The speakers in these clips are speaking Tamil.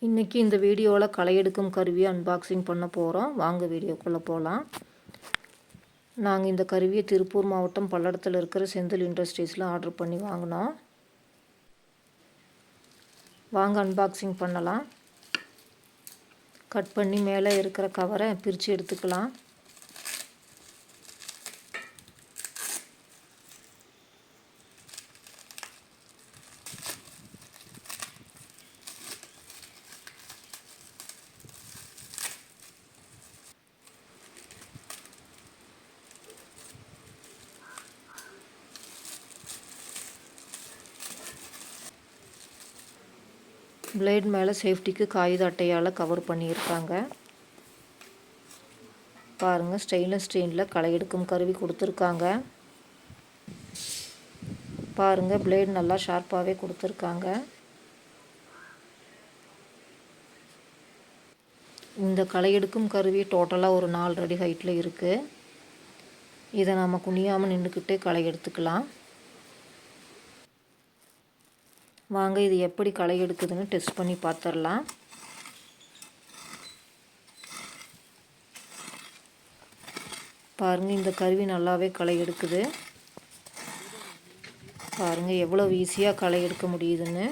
இன்றைக்கி இந்த வீடியோவில் களை எடுக்கும் கருவியை அன்பாக்சிங் பண்ண போகிறோம். வாங்க வீடியோக்குள்ளே போகலாம். நாங்கள் இந்த கருவியை திருப்பூர் மாவட்டம் பல்லடத்தில் இருக்கிற செந்தில் இண்டஸ்ட்ரீஸில் ஆர்டர் பண்ணி வாங்கினோம். வாங்க அன்பாக்சிங் பண்ணலாம். கட் பண்ணி மேலே இருக்கிற கவரை பிரித்து எடுத்துக்கலாம். பிளேட் மேலே சேஃப்டிக்கு காகித அட்டையால் கவர் பண்ணியிருக்காங்க. பாருங்கள், ஸ்டெயின்லெஸ் ஸ்டீலில் களை எடுக்கும் கருவி கொடுத்துருக்காங்க. பாருங்கள், பிளேட் நல்லா ஷார்ப்பாகவே கொடுத்துருக்காங்க. இந்த களை எடுக்கும் கருவி டோட்டலாக ஒரு 4 அடி ஹைட்டில் இருக்குது. இதை நம்ம குனியாமல் நின்றுக்கிட்டே களை எடுத்துக்கலாம். வாங்க இது எப்படி களை எடுக்குதுன்னு டெஸ்ட் பண்ணி பார்த்துடலாம். பாருங்கள், இந்த கருவி நல்லாவே களை எடுக்குது. பாருங்கள் எவ்வளோ ஈஸியாக களை எடுக்க முடியுதுன்னு.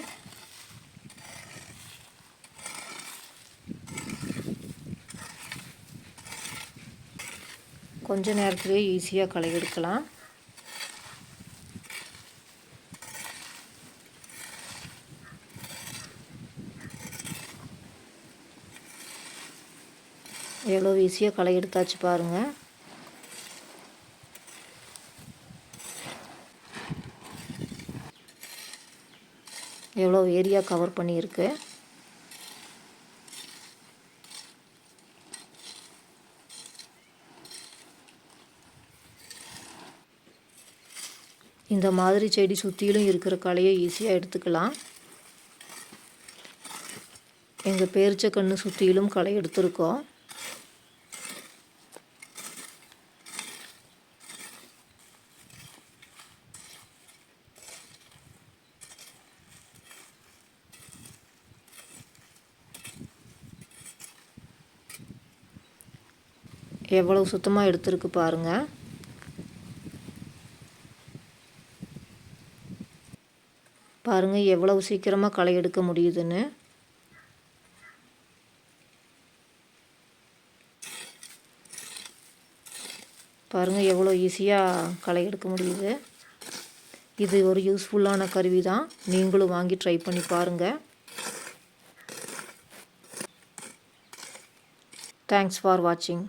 கொஞ்ச நேரத்துலேயே ஈஸியாக களை எடுக்கலாம். எவ்வளோ ஈஸியாக களை எடுத்தாச்சு பாருங்கள். எவ்வளோ ஏரியா கவர் பண்ணியிருக்கு. இந்த மாதிரி செடி சுற்றிலும் இருக்கிற களையை ஈஸியாக எடுத்துக்கலாம். எங்கள் பேரிச்சக்கன்று சுற்றிலும் களை எடுத்துருக்கோம். எவ்வளவு சுத்தமாக எடுத்துருக்கு பாருங்கள். பாருங்கள் எவ்வளவு சீக்கிரமாக களை எடுக்க முடியுதுன்னு. பாருங்கள் எவ்வளோ ஈஸியாக களை எடுக்க முடியுது. இது ஒரு யூஸ்ஃபுல்லான கருவி தான். நீங்களும் வாங்கி ட்ரை பண்ணி பாருங்கள். தேங்க்ஸ் ஃபார் வாட்சிங்.